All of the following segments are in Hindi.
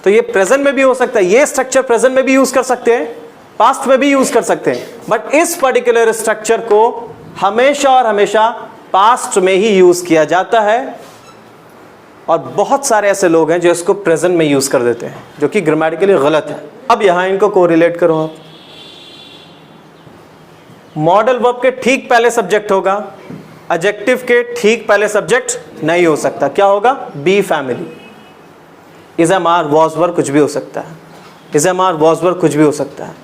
तो ये प्रेजेंट में भी हो सकता है, ये स्ट्रक्चर प्रेजेंट में भी यूज कर सकते हैं, पास्ट में भी यूज कर सकते हैं, बट इस पर्टिकुलर स्ट्रक्चर को हमेशा और हमेशा पास्ट में ही यूज किया जाता है। और बहुत सारे ऐसे लोग हैं जो इसको प्रेजेंट में यूज कर देते हैं, जो कि ग्रामेटिकली गलत है। अब यहां इनको कोरिलेट करो आप। मॉडल वर्ब के ठीक पहले सब्जेक्ट होगा, एडजेक्टिव के ठीक पहले सब्जेक्ट नहीं हो सकता। क्या होगा? Be family. Is am are was were कुछ भी हो सकता है, is am are was were कुछ भी हो सकता है।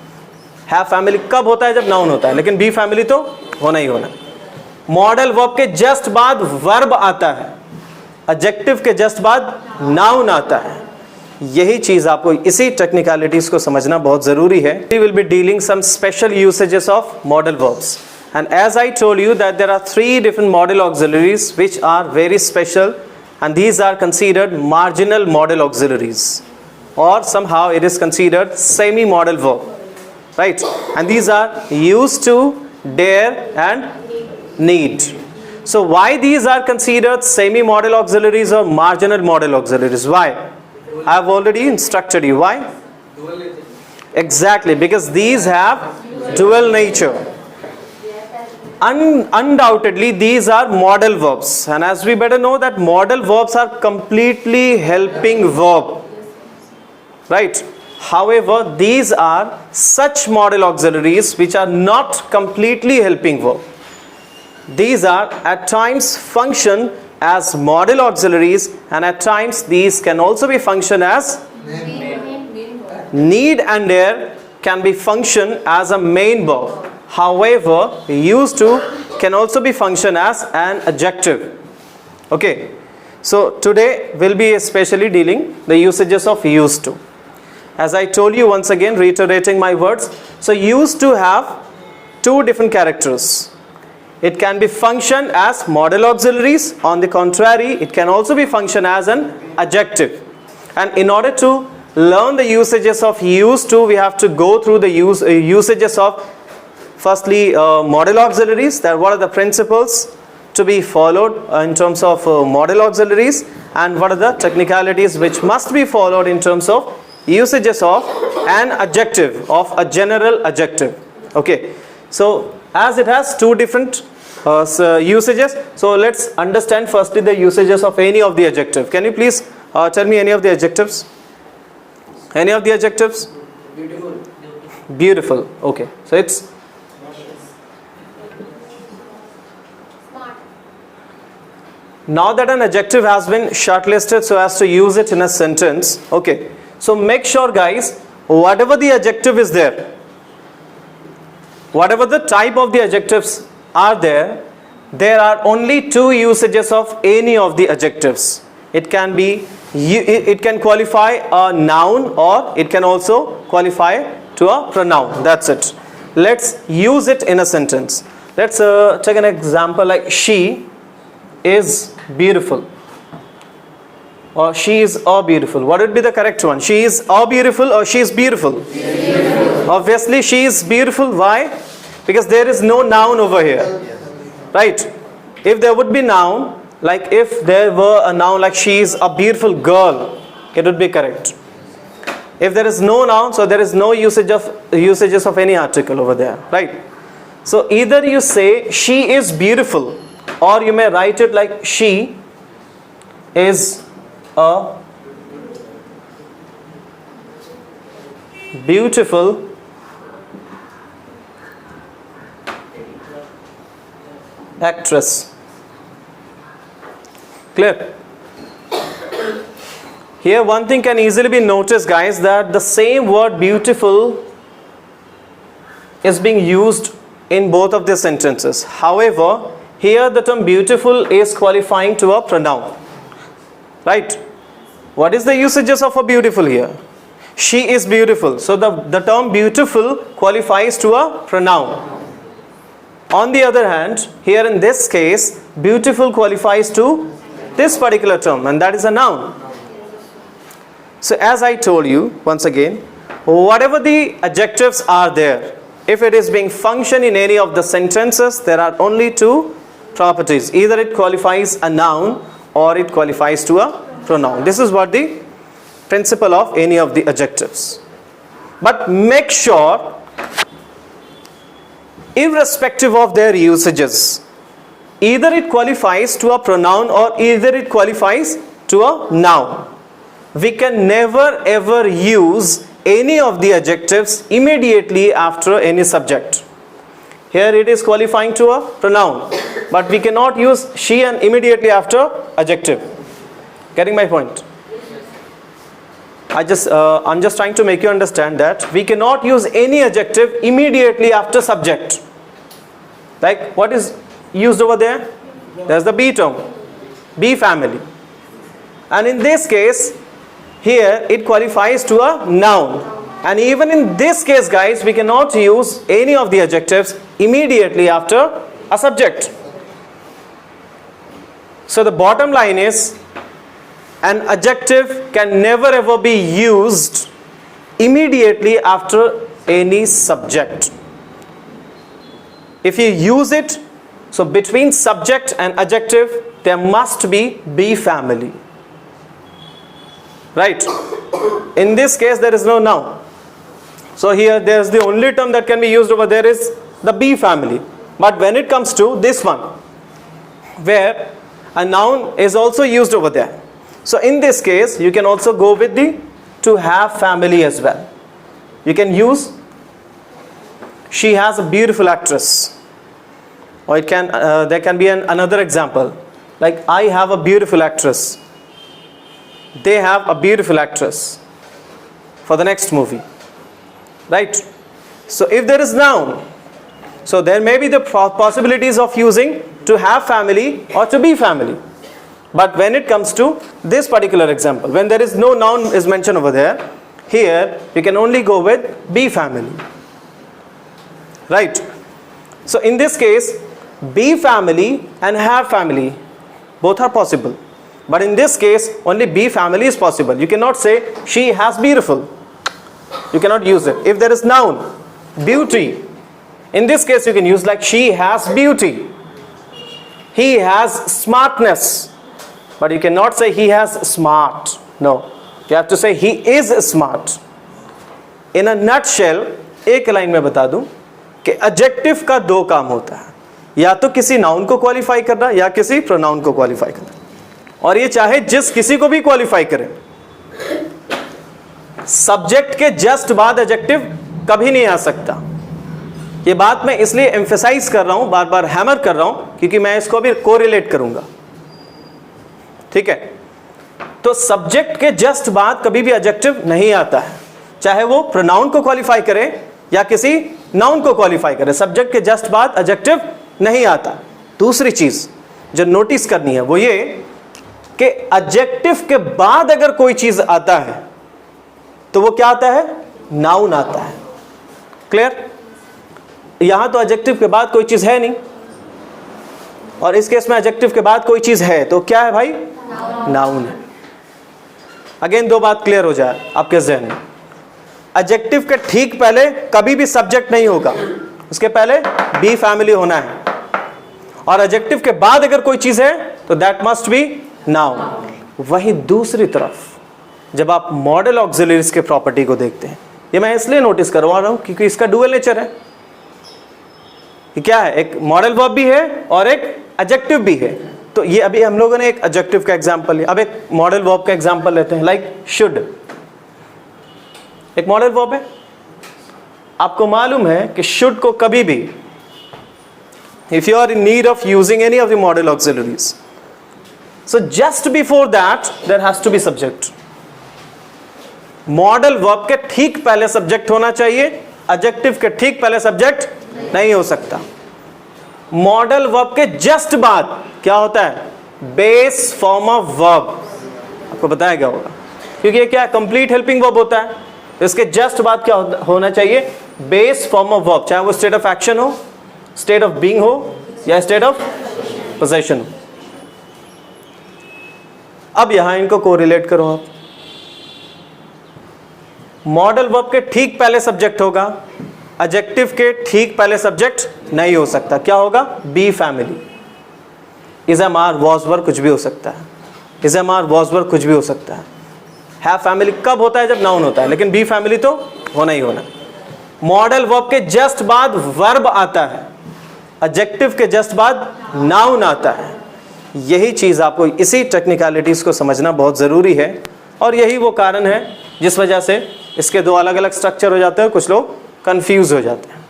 हैव फैमिली कब होता है? जब नाउन होता है, लेकिन बी फैमिली तो होना ही होना। मॉडल वर्ब के जस्ट बाद वर्ब आता है, एडजेक्टिव के जस्ट बाद नाउन आता है। यही चीज आपको, इसी टेक्निकलिटीज को समझना बहुत जरूरी है। We will be dealing some special usages of modal verbs, and as I told you that there are 3 different modal auxiliaries which are very special, and these are considered marginal modal auxiliaries, or somehow it is considered semi-modal verb, right? And these are used to, dare and need. So why these are considered semi-modal auxiliaries or marginal modal auxiliaries? Why? I have already instructed you. Why? Exactly, because these have dual nature. Undoubtedly these are modal verbs, and as we better know that modal verbs are completely helping verb, right? However, these are such modal auxiliaries which are not completely helping verb. These are at times function as modal auxiliaries, and at times these can also be function as need, and there can be function as a main verb. However, used to can also be function as an adjective. Okay, so today we'll be especially dealing the usages of used to. As I told you, once again reiterating my words, so used to have 2 different characters. It can be function as modal auxiliaries. On the contrary, it can also be function as an adjective. And in order to learn the usages of used to, we have to go through the usages of firstly modal auxiliaries. That what are the principles to be followed in terms of modal auxiliaries, and what are the technicalities which must be followed in terms of usages of an adjective, of a general adjective. Okay, so as it has 2 different usages, so let's understand firstly the usages of any of the adjective. Can you please tell me any of the adjectives? Any of the adjectives? Beautiful. Beautiful. Okay, so it's Smart. now that an adjective has been shortlisted so as to use it in a sentence. Okay, so make sure guys, whatever the adjective is there, whatever the type of the adjectives are there are only 2 usages of any of the adjectives. It can be, it can qualify a noun, or it can also qualify to a pronoun. That's it. Let's use it in a sentence. Let's take an example like she is beautiful, or she is a beautiful. What would be the correct one? She is a beautiful or she is beautiful? Obviously she is beautiful. Why? Because there is no noun over here, right? If there would be noun, like if there were a noun like she is a beautiful girl, it would be correct. If there is no noun, so there is no usages of any article over there, right? So either you say she is beautiful, or you may write it like she is a beautiful actress. Clear? Here one thing can easily be noticed guys, that the same word beautiful is being used in both of the sentences. However, here the term beautiful is qualifying to a pronoun, right? What is the usages of a beautiful here? She is beautiful, so the term beautiful qualifies to a pronoun. On the other hand, here in this case, beautiful qualifies to this particular term, and that is a noun. So as I told you, once again, whatever the adjectives are there, if it is being function in any of the sentences, there are only 2 properties. Either it qualifies a noun, or it qualifies to a pronoun. This is what the principle of any of the adjectives. But make sure, irrespective of their usages, either it qualifies to a pronoun or either it qualifies to a noun. We can never ever use any of the adjectives immediately after any subject. Here it is qualifying to a pronoun, but we cannot use she and immediately after adjective. Getting my point? I'm just trying to make you understand that we cannot use any adjective immediately after subject. Like what is used over there? There's the be term, be family. And in this case, here it qualifies to a noun. And even in this case, guys, we cannot use any of the adjectives immediately after a subject. So the bottom line is, an adjective can never ever be used immediately after any subject. If you use it, so between subject and adjective, there must be family. Right? In this case, there is no noun. So here, there's the only term that can be used over there is the be family. But when it comes to this one, where a noun is also used over there, so in this case, you can also go with the to have family as well. You can use she has a beautiful actress. Or it can there can be another example, like I have a beautiful actress. They have a beautiful actress for the next movie. Right? So if there is noun, so there may be the possibilities of using to have family or to be family. But when it comes to this particular example, when there is no noun is mentioned over there, here you can only go with be family. Right? So in this case, be family and have family, both are possible. But in this case, only be family is possible. You cannot say she has beautiful. You cannot use it. If there is noun, beauty, in this case you can use like she has beauty. He has smartness. But you cannot say he has smart. No. You have to say he is smart. In a nutshell, एक लाइन में बता दूं कि adjective का दो काम होता है. या तो किसी noun को qualify करना या किसी pronoun को qualify करना. और ये चाहे जिस किसी को भी qualify करे. Subject के just बाद adjective कभी नहीं आ सकता. ये बात मैं इसलिए emphasize कर रहा हूं, बार बार hammer कर रहा हूं, क्योंकि मैं इसको अभी correlate करूंगा. ठीक है? तो सब्जेक्ट के जस्ट बाद कभी भी एडजेक्टिव नहीं आता है, चाहे वो प्रोनाउन को क्वालिफाई करे या किसी नाउन को क्वालिफाई करे. सब्जेक्ट के जस्ट बाद एडजेक्टिव नहीं आता. दूसरी चीज जो नोटिस करनी है वो ये कि एडजेक्टिव के बाद अगर कोई चीज आता है तो वो क्या आता है? नाउन आता है. क्लियर? यहां तो एडजेक्टिव के बाद कोई चीज है नहीं, और इस केस में एडजेक्टिव के बाद कोई चीज है तो क्या है भाई? नाउन है. अगेन दो बात क्लियर हो जाए आपके जहन में. एडजेक्टिव के ठीक पहले कभी भी सब्जेक्ट नहीं होगा, उसके पहले बी फैमिली होना है. और एडजेक्टिव के बाद अगर कोई चीज है तो दैट मस्ट बी नाउन. वहीं दूसरी तरफ जब आप मॉडल ऑक्सिलरीज के प्रॉपर्टी को देखते हैं, ये मैं इसलिए नोटिस करवा रहा हूं क्योंकि इसका डुअल नेचर है. क्या है? एक मॉडल वर्ब भी है और एक एडजेक्टिव भी है. तो ये अभी हम लोगों ने एक एडजेक्टिव का एग्जांपल लिया, अब एक मॉडल वर्ब का एग्जांपल लेते हैं. लाइक शुड एक मॉडल वर्ब है. आपको मालूम है कि शुड को कभी भी, if you are in need of using any of the modal auxiliaries, so just before that there has to be subject. Modal verb के ठीक पहले सब्जेक्ट होना चाहिए, एडजेक्टिव के ठीक पहले सब्जेक्ट नहीं हो सकता. मॉडल वर्ब के जस्ट बाद क्या होता है? Base form of verb. आपको बताया गया होगा, क्योंकि ये क्या है? कंप्लीट हेल्पिंग वर्ब होता है. इसके जस्ट बाद क्या होना चाहिए? बेस फॉर्म ऑफ वर्ब, चाहे वो स्टेट ऑफ एक्शन हो, स्टेट ऑफ बीइंग हो या स्टेट ऑफ पोजीशन हो. अब यहां इनको कोरिलेट करो आप. मॉडल वर्ब के ठीक पहले सब्जेक्ट होगा, एडजेक्टिव के ठीक पहले सब्जेक्ट नहीं हो सकता. क्या होगा? Be family. Is am are was were कुछ भी हो सकता है. Is am are was were कुछ भी हो सकता है. हैव फैमिली कब होता है? जब नाउन होता है, लेकिन बी फैमिली तो होना ही होना। मॉडल वर्ब के जस्ट बाद वर्ब आता है, एडजेक्टिव के जस्ट बाद नाउन आता है। यही चीज आपको, इसी टेक्निकलिटीज को समझना बहुत जरूरी है, और यही वो कारण है जिस वजह से इसके दो अलग अलग स्ट्रक्चर हो जाते हैं, कुछ लोग कंफ्यूज हो जाते हैं।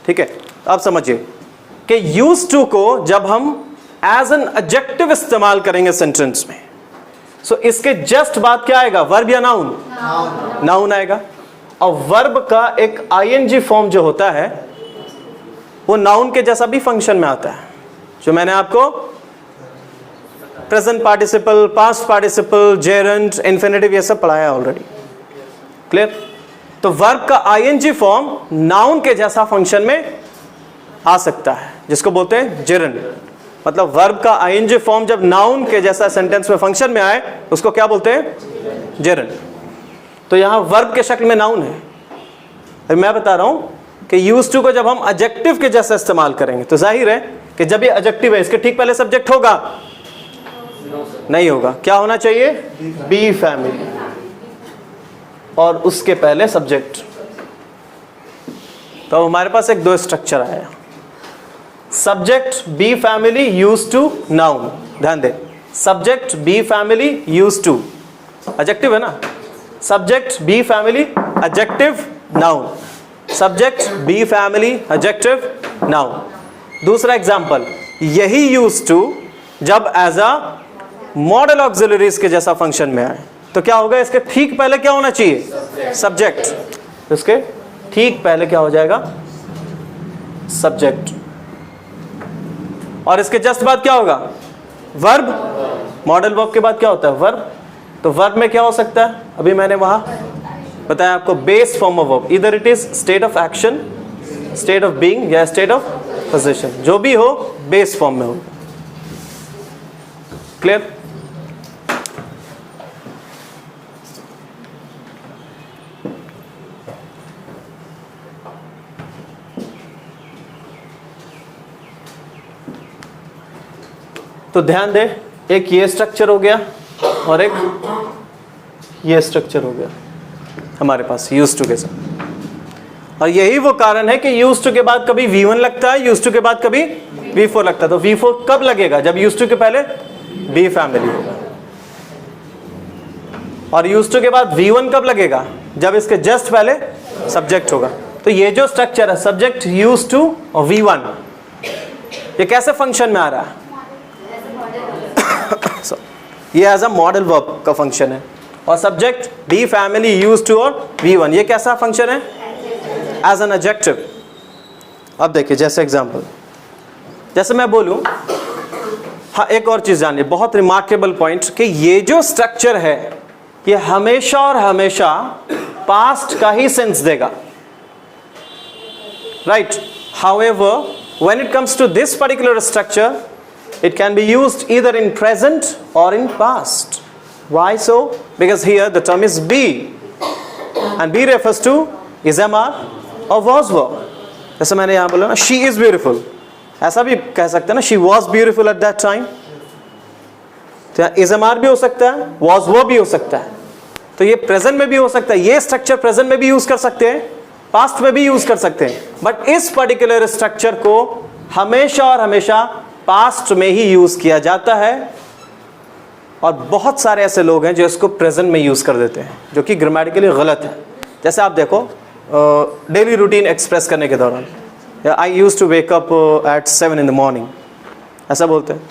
ठीक है, अब समझिए कि यूज टू को जब हम एज एन एडजेक्टिव इस्तेमाल करेंगे सेंटेंस में, सो इसके जस्ट बाद क्या आएगा? वर्ब या नाउन? नाउन आएगा। और वर्ब का एक आईएनजी फॉर्म जो होता है वो नाउन के जैसा भी फंक्शन में आता है, जो मैंने आपको present participle, past participle, Geraint, infinitive ये सब पढ़ाया ऑलरेडी। क्लियर? तो वर्ब का आईएनजी फॉर्म नाउन के जैसा फंक्शन में आ सकता है, जिसको बोलते हैं जेरेंट। मतलब वर्ब का आईएनजी फॉर्म जब नाउन के जैसा सेंटेंस में फंक्शन में आए उसको क्या बोलते हैं? जेरेंट। तो यहां वर्ब के शक्ल में नाउन है। अभी मैं बता रहा हूं कि यूज टू को जब हम एडजेक्टिव के जैसा इस्तेमाल करेंगे तो जाहिर है कि जब ये एडजेक्टिव है, इसके ठीक पहले सब्जेक्ट होगा? नहीं होगा। क्या होना चाहिए? बी फैमिली, और उसके पहले सब्जेक्ट। तो हमारे पास एक दो स्ट्रक्चर आया, subject be family use to noun. ध्यान दे, subject be family use to, adjective है ना, subject be family adjective noun, subject be family adjective noun. दूसरा एग्जांपल, यही यूज टू जब एज अ मॉडल ऑक्सिलरीज के जैसा फंक्शन में आए तो क्या होगा? इसके ठीक पहले क्या होना चाहिए? सब्जेक्ट। इसके ठीक पहले क्या हो जाएगा? सब्जेक्ट। और इसके जस्ट बाद क्या होगा? वर्ब। मॉडल वर्ब के बाद क्या होता है? वर्ब। तो वर्ब में क्या हो सकता है? अभी मैंने वहां बताया आपको, बेस फॉर्म ऑफ वर्ब, इधर it is state of action, state of being या स्टेट ऑफ पोजीशन, जो भी हो बेस फॉर्म में होगा। क्लियर? तो ध्यान दे, एक ये स्ट्रक्चर हो गया और एक ये स्ट्रक्चर हो गया हमारे पास यूज टू के साथ। और यही वो कारण है कि यूज टू के बाद कभी V1 लगता है, यूज टू के बाद कभी V4 लगता है। तो V4 कब लगेगा? जब यूज टू के पहले बी फैमिली होगा। और यूज टू के बाद V1 कब लगेगा? जब इसके जस्ट पहले सब्जेक्ट होगा। तो ये जो स्ट्रक्चर है, सब्जेक्ट, यूज टू और V1, ये कैसे फंक्शन में आ रहा है? so, ये एज अ मॉडल वर्ब का फंक्शन है। और subject be family use to और V1, ये कैसा फंक्शन है? As an adjective. अब देखिए, जैसे एग्जांपल, जैसे मैं बोलूं, हाँ एक और चीज जानिए, बहुत रिमार्केबल पॉइंट, कि ये जो स्ट्रक्चर है ये हमेशा और हमेशा पास्ट का ही सेंस देगा, right? However, when it comes to this particular structure, it can be used either in present or in past. Why so? Because here the term is be, and be refers to is, am, are or was verb. जैसे मैंने यहाँ बोला ना, she is beautiful, ऐसा भी कह सकते हैं ना, she was beautiful at that time। तो यहाँ is, am, are भी हो सकता है, was verb भी हो सकता है। तो ये प्रेजेंट में भी हो सकता है, ये स्ट्रक्चर प्रेजेंट में भी यूज कर सकते हैं, पास्ट में भी यूज कर सकते हैं, बट इस पर्टिकुलर स्ट्रक्चर को हमेशा और हमेशा पास्ट में ही यूज किया जाता है। और बहुत सारे ऐसे लोग हैं जो इसको प्रेजेंट में यूज कर देते हैं, जो कि ग्रामेटिकली गलत है। जैसे आप देखो, डेली रूटीन एक्सप्रेस करने के दौरान, I use to wake up at 7 in the morning, ऐसा बोलते हैं।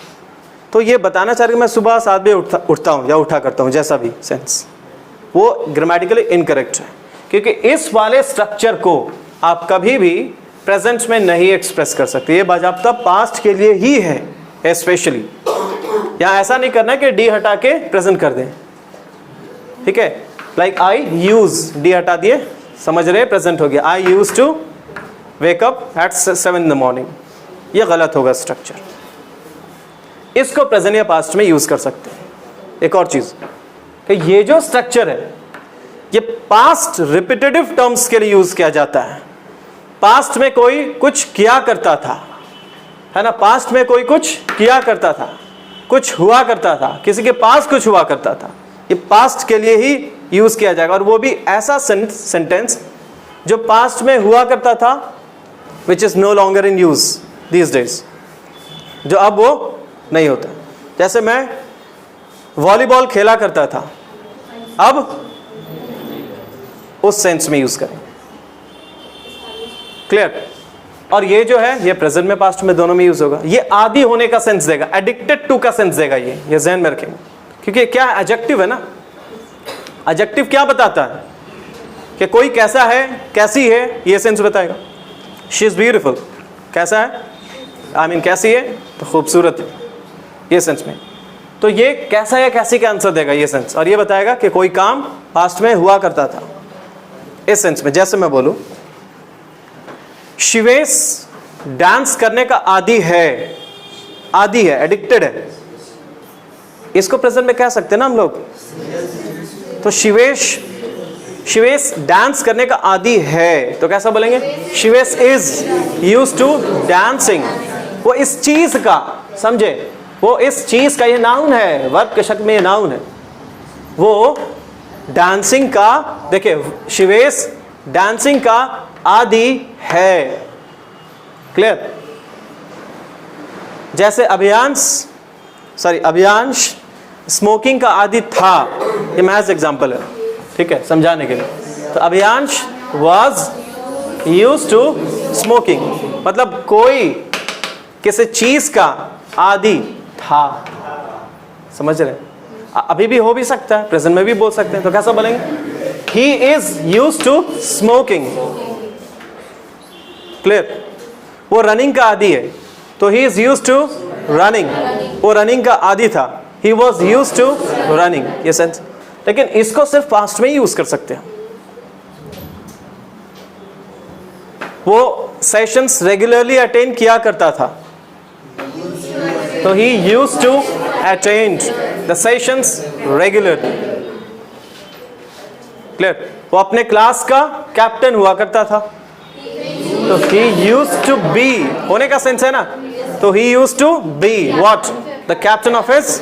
तो ये बताना चाह रहे कि मैं सुबह 7 बजे उठता हूँ या उठा करता हूँ, जैसा भी सेंस, वो ग्रामेटिकली इनकरेक्ट है, क्योंकि इस वाले स्ट्रक्चर को आप कभी भी प्रेजेंट में नहीं एक्सप्रेस कर सकते। ये बाजाबता पास्ट के लिए ही है स्पेशली। यहाँ ऐसा नहीं करना है कि डी हटा के प्रेजेंट कर दें, ठीक है? लाइक आई यूज, डी हटा दिए, समझ रहे, प्रेजेंट हो गया। I use to wake up at 7 in the morning, ये गलत होगा स्ट्रक्चर। इसको प्रेजेंट या पास्ट में यूज कर सकते हैं। एक और चीज कि ये जो स्ट्रक्चर है ये पास्ट रिपीटेटिव टर्म्स के लिए यूज किया जाता है। पास्ट में कोई कुछ किया करता था, है ना, पास्ट में कोई कुछ किया करता था, कुछ हुआ करता था, किसी के पास कुछ हुआ करता था, ये पास्ट के लिए ही यूज किया जाएगा, और वो भी ऐसा सेंटेंस जो पास्ट में हुआ करता था, which is no longer in use these days, जो अब वो नहीं होता। जैसे मैं वॉलीबॉल खेला करता था, अब उस सेंस में यूज करें। क्लियर? और ये जो है ये प्रेजेंट में पास्ट में दोनों में यूज होगा। ये आदी होने का सेंस देगा, एडिक्टेड टू का सेंस देगा, ये ध्यान में रखेंगे, क्योंकि क्या एडजेक्टिव है ना। एडजेक्टिव क्या बताता है कि कोई कैसा है, कैसी है, ये सेंस बताएगा। शी इज ब्यूटीफुल, कैसा है, आई मीन कैसी है, तो खूबसूरत है, ये सेंस में। तो ये कैसा या कैसी का आंसर देगा ये सेंस, और ये बताएगा कि कोई काम पास्ट में हुआ करता था, इस सेंस में। जैसे मैं बोलूं शिवेश डांस करने का आदी है, एडिक्टेड है, इसको प्रेजेंट में कह सकते हैं ना हम लोग। तो शिवेश डांस करने का आदी है, तो कैसा बोलेंगे? Shivesh is used to dancing. वो इस चीज का, समझे, वो इस चीज का, ये नाउन है, वर्ब के शक्ल में ये नाउन है। वो डांसिंग का, देखिए शिवेश डांसिंग का आदी है। क्लियर? जैसे अभियांश स्मोकिंग का आदी था, ये महज एग्जांपल है, ठीक है, समझाने के लिए। तो अभियांश वाज यूज्ड टू स्मोकिंग, मतलब कोई किसी चीज का आदी था, समझ रहे? अभी भी हो भी सकता है, प्रेजेंट में भी बोल सकते हैं। तो कैसा बोलेंगे? He is used to smoking. Clear? वो रनिंग का आदी है, तो he is used to running. वो रनिंग का आदी था, he was used to running, ये सेंस। लेकिन इसको सिर्फ पास्ट में ही यूज कर सकते हैं। वो सेशंस रेगुलरली अटेंड किया करता था, तो he used to attend the sessions regularly. Clear? वो अपने क्लास का कैप्टन हुआ करता था, तो he used to be, होने का सेंस है ना, तो he used to be what? The captain of his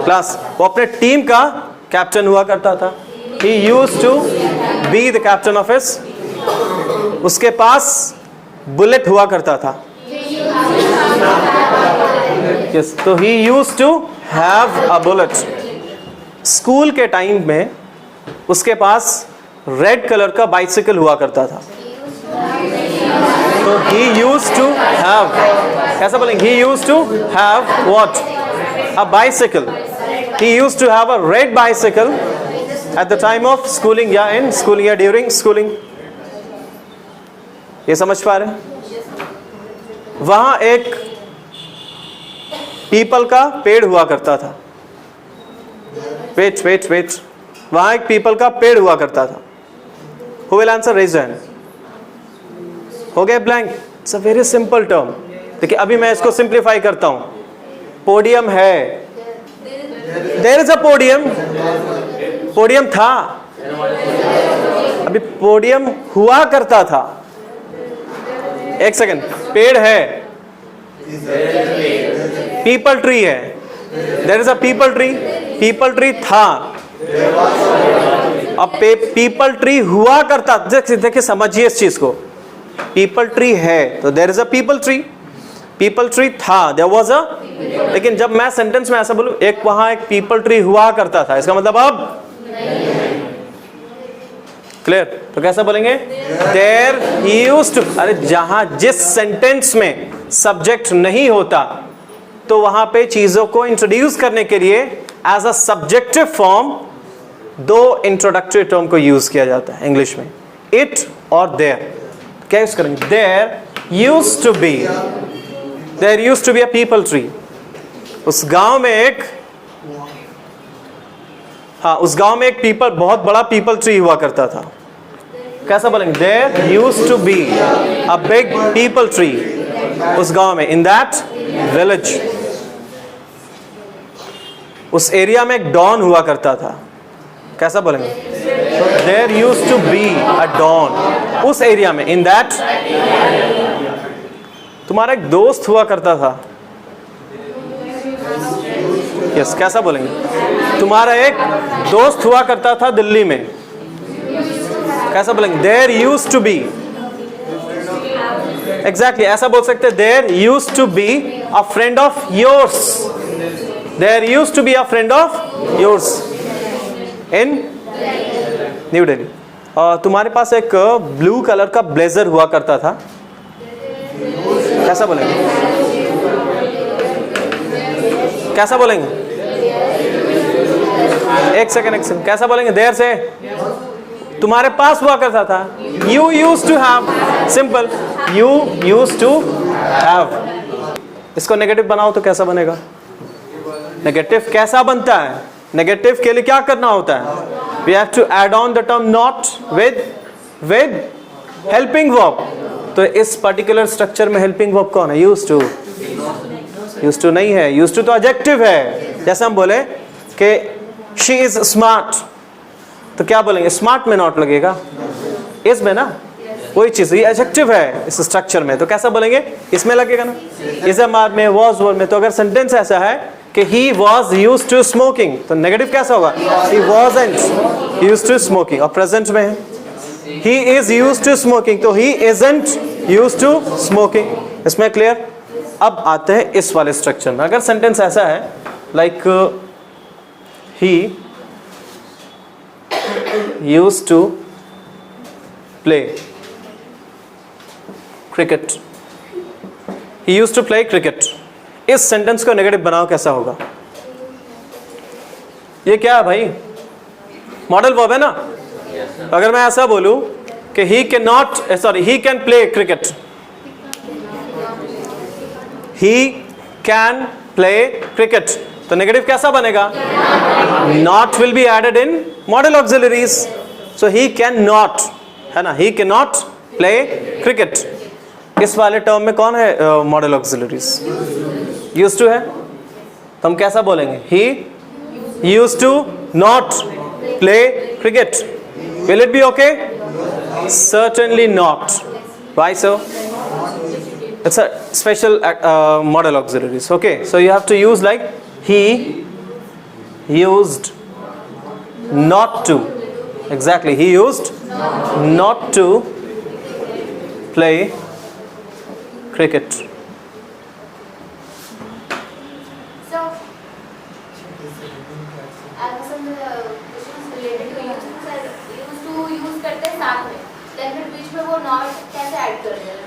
class. वो अपने टीम का कैप्टन हुआ करता था, he used to be the captain of his. उसके पास बुलेट हुआ करता था, yes, तो he used to have a bullet. School के टाइम में उसके पास रेड कलर का बाइसिकल हुआ करता था, तो he used to have, कैसा बोलेंगे? He used to have what? A bicycle. He used to have a red bicycle at the time of schooling, या in schooling या during schooling. ये समझ पा रहे हैं? वहां एक पीपल का पेड़ हुआ करता था, वेट, वहां एक पीपल का पेड़ हुआ करता था। Who will answer? Raise your hand. हो गया blank? It's a very simple term. देखिए अभी मैं इसको सिंप्लीफाई करता हूं। पोडियम है, there is a podium, podium था, अभी पोडियम हुआ करता था। एक सेकंड, पेड़ है, पीपल ट्री है, there is a peepal tree था, अब पीपल ट्री हुआ करता, देखिए समझिए इस चीज को, पीपल ट्री है तो there is a peepal tree था, देयर वाज अ, लेकिन जब मैं सेंटेंस में ऐसा बोलूं, एक वहां एक पीपल ट्री हुआ करता था, इसका मतलब अब क्लियर? तो कैसा बोलेंगे? There used to. अरे जहां जिस सेंटेंस में सब्जेक्ट नहीं होता, तो वहां पे चीजों को इंट्रोड्यूस करने के लिए एज अ सब्जेक्टिव फॉर्म दो इंट्रोडक्टरी टर्म को यूज किया जाता है इंग्लिश में, इट और देयर। क्या यूज करेंगे? There used to be a peepal tree. उस गांव में एक, हाँ, उस गांव में एक पीपल, बहुत बड़ा पीपल ट्री हुआ करता था। कैसा बोलेंगे? There used to be a big peepal tree उस गांव में, इन दैट विलेज। उस एरिया में एक डॉन हुआ करता था। कैसा बोलेंगे? There used to be a don उस एरिया में, इन दैट। तुम्हारा एक दोस्त हुआ करता था, यस, कैसा बोलेंगे? तुम्हारा एक दोस्त हुआ करता था दिल्ली में, कैसा बोलेंगे? There used to be. Exactly ऐसा बोल सकते हैं, there used to be a friend of yours. There used to be a friend of yours in new Delhi. तुम्हारे पास एक ब्लू कलर का ब्लेजर हुआ करता था, कैसा बोलेंगे? कैसा बोलेंगे? एक सेकंड, कैसा बोलेंगे? देर से तुम्हारे पास हुआ करता था, यू यूज टू हैव। सिंपल, यू यूज टू हैव। इसको नेगेटिव बनाओ तो कैसा बनेगा? नेगेटिव कैसा बनता है? नेगेटिव के लिए क्या करना होता है? We have to add on the term not with helping verb. तो इस पर्टिकुलर स्ट्रक्चर में हेल्पिंग वर्ब कौन है? Use to. यूज टू नहीं है, यूज टू तो एडजेक्टिव है। जैसे हम बोले कि शी इज स्मार्ट, तो क्या बोलेंगे? स्मार्ट में नॉट लगेगा, इस में ना, वही चीज, ये एडजेक्टिव है इस स्ट्रक्चर में, तो कैसा बोलेंगे? इसमें लगेगा ना, इज ए मार में, वॉज वर्ब में। तो अगर सेंटेंस ऐसा है कि he was use to smoking, तो नेगेटिव कैसा होगा? He wasn't use to smoking. और प्रेजेंट में है he is use to smoking, तो he isn't use to smoking. इसमें क्लियर? अब आते हैं इस वाले स्ट्रक्चर में। अगर सेंटेंस ऐसा है like he use to play cricket, he use to play cricket, इस सेंटेंस को नेगेटिव बनाओ, कैसा होगा? ये क्या है भाई? मॉडल वर्ब है ना। अगर मैं ऐसा बोलूं कि he can not, sorry, he can play cricket, he can play cricket, तो नेगेटिव कैसा बनेगा? Not will be added in modal auxiliaries. So he can not, है ना, he can not play cricket. इस वाले टर्म में कौन है मॉडल ऑक्सिलरीज? यूज टू है, तो हम कैसा बोलेंगे? He use to not play cricket. Will it be okay? Certainly not. Why so? It's a special model auxiliaries. Okay, so you have to use like he used not to. Exactly, he used not to play cricket. So, as some questions related to use to use करते हैं साथ में, लेकिन फिर बीच में वो not कैसे ऐड कर देना?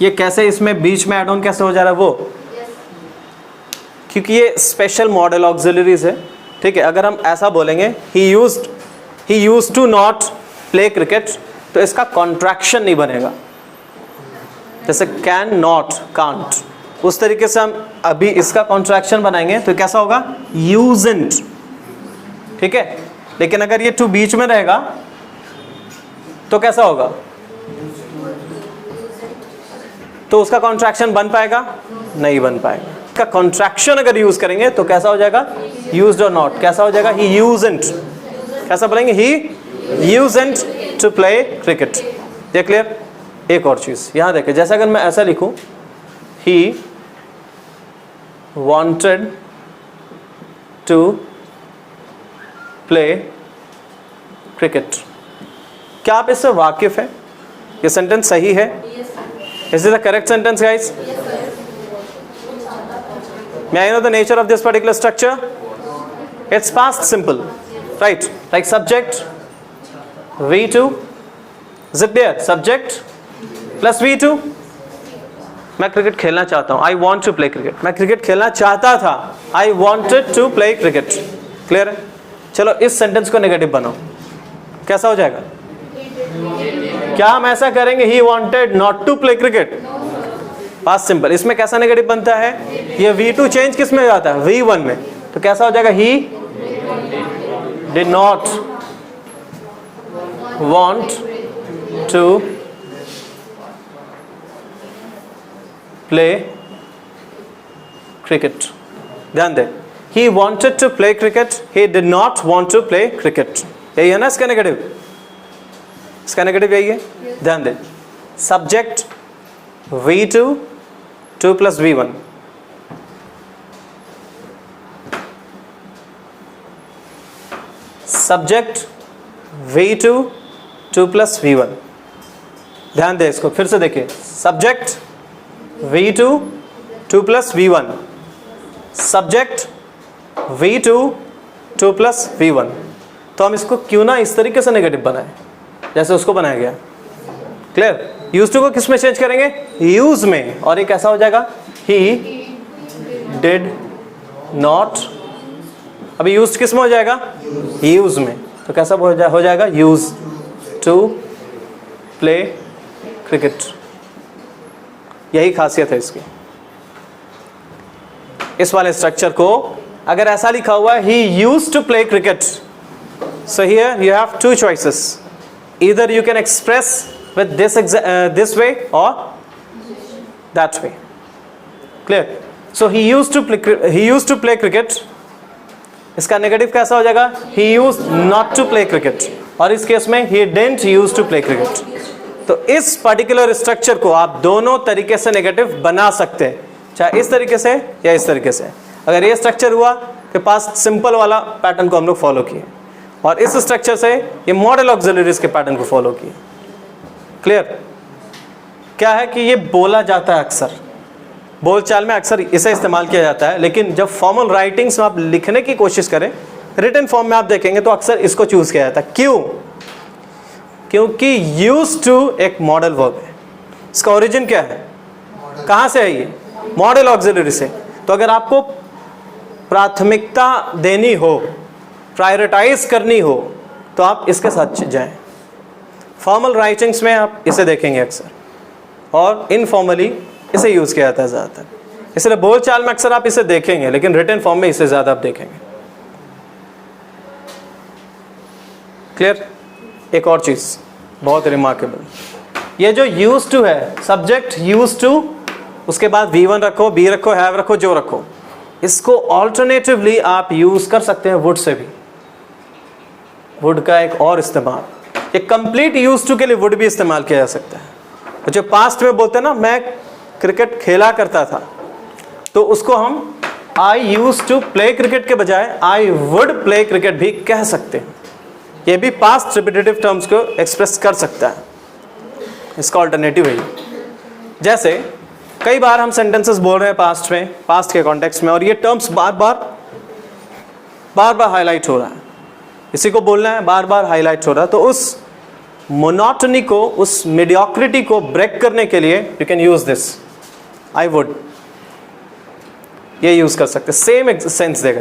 ये कैसे इसमें बीच में एड ऑन कैसे हो जा रहा है वो? क्योंकि ये स्पेशल मॉडल ऑक्सिलरीज है, ठीक है। अगर हम ऐसा बोलेंगे he used to not play cricket, तो इसका कॉन्ट्रैक्शन नहीं बनेगा, जैसे कैन नॉट, कांट, उस तरीके से हम अभी इसका कॉन्ट्रैक्शन बनाएंगे तो कैसा होगा? यूजंट, ठीक है। लेकिन अगर ये टू बीच में रहेगा तो कैसा होगा? तो उसका कॉन्ट्रैक्शन बन पाएगा? नहीं बन पाएगा। इसका कॉन्ट्रैक्शन अगर यूज करेंगे तो कैसा हो जाएगा? यूज्ड और नॉट, कैसा हो जाएगा? ही यूजंट, कैसा बोलेंगे? ही यूजंट टू प्ले क्रिकेट। ये क्लियर? एक और चीज यहां देखें, जैसे अगर मैं ऐसा लिखूं, he wanted to play cricket, क्या आप इससे वाकिफ है? ये सेंटेंस सही है? Is it the correct sentence guys? May I know the nature of this particular structure? It's past simple, right? Like subject, V2. Is it there? Subject plus V2. मैं क्रिकेट खेलना चाहता हूँ, I want to play cricket. मैं क्रिकेट खेलना चाहता था, I wanted to play cricket. Clear है? चलो इस सेंटेंस को नेगेटिव बनाओ, कैसा हो जाएगा? क्या हम ऐसा करेंगे? He wanted not to play cricket. Past simple, इसमें कैसा नेगेटिव बनता है? ये V2 चेंज किस में जाता है? V1 में, तो कैसा हो जाएगा? He did not want to play cricket. ध्यान दे, he wanted to play cricket, he did not want to play cricket. यही है ना इसका नेगेटिव? इसका नेगेटिव यही है, ध्यान दे। subject V2 2 plus V1. Subject V2 2 plus V1. ध्यान दे इसको, फिर से देखिए, subject V2 2 plus V1, subject V2 2 plus V1. तो हम इसको क्यों ना इस तरीके से नेगेटिव बनाएं जैसे उसको बनाया गया. क्लियर? यूज टू को किस में चेंज करेंगे? यूज में. और ये कैसा हो जाएगा? He did not. अभी यूज किस में हो जाएगा? यूज में. तो कैसा हो जाएगा? Use to play cricket. यही खासियत है इसकी. इस वाले स्ट्रक्चर को अगर ऐसा लिखा हुआ है, he used to play cricket, so here you have two choices. Either you can express with this way or that way. Clear? So he used to play cricket. इसका नेगेटिव कैसा हो जाएगा? He used not to play cricket. और इस केस में he didn't used to play cricket. तो इस पर्टिकुलर स्ट्रक्चर को आप दोनों तरीके से नेगेटिव बना सकते हैं, चाहे इस तरीके से या इस तरीके से. अगर ये स्ट्रक्चर हुआ तो पास सिंपल वाला पैटर्न को हम लोग फॉलो किए, और इस स्ट्रक्चर से ये मॉडल ऑक्सिलरीज के पैटर्न को फॉलो किए. क्लियर? क्या है कि ये बोला जाता है अक्सर, बोलचाल में अक्सर इसे इस्तेमाल किया जाता है, लेकिन जब फॉर्मल राइटिंग्स में आप लिखने की कोशिश करें, रिटन फॉर्म में आप देखेंगे तो अक्सर इसको चूज किया जाता है. क्यों? क्योंकि यूज टू एक मॉडल वर्ब है. इसका ओरिजिन क्या है? कहाँ से है ये? मॉडल ऑक्सिलरी से. तो अगर आपको प्राथमिकता देनी हो, प्रायोरिटाइज करनी हो, तो आप इसके साथ जाएं. फॉर्मल राइटिंग्स में आप इसे देखेंगे अक्सर, और इनफॉर्मली इसे यूज़ किया जाता है ज़्यादातर. इसलिए बोलचाल में अक्सर आप इसे देखेंगे, लेकिन रिटन फॉर्म में इसे ज़्यादा आप देखेंगे. क्लियर? एक और चीज़ बहुत रिमार्केबल, ये जो यूज टू है, सब्जेक्ट यूज टू, उसके बाद V1 रखो, बी रखो, हैव रखो, जो रखो, इसको ऑल्टरनेटिवली आप यूज़ कर सकते हैं वुड से भी. वुड का एक और इस्तेमाल, एक कंप्लीट यूज टू के लिए वुड भी इस्तेमाल किया जा सकता है. जो पास्ट में बोलते हैं ना, मैं क्रिकेट खेला करता था, तो उसको हम आई यूज टू प्ले क्रिकेट के बजाय आई वुड प्ले क्रिकेट भी कह सकते हैं. ये भी पास्ट रिपीटेटिव टर्म्स को एक्सप्रेस कर सकता है. इसका ऑल्टरनेटिव है. जैसे कई बार हम सेंटेंसेस बोल रहे हैं पास्ट में, पास्ट के कॉन्टेक्स्ट में, और ये टर्म्स बार बार हाईलाइट हो रहा है. इसी को बोलना है, बार बार हाईलाइट हो रहा है. तो उस मोनोटनी को, उस मीडियोक्रिटी को ब्रेक करने के लिए you can use this I would. ये यूज कर सकते, सेम सेंस देगा.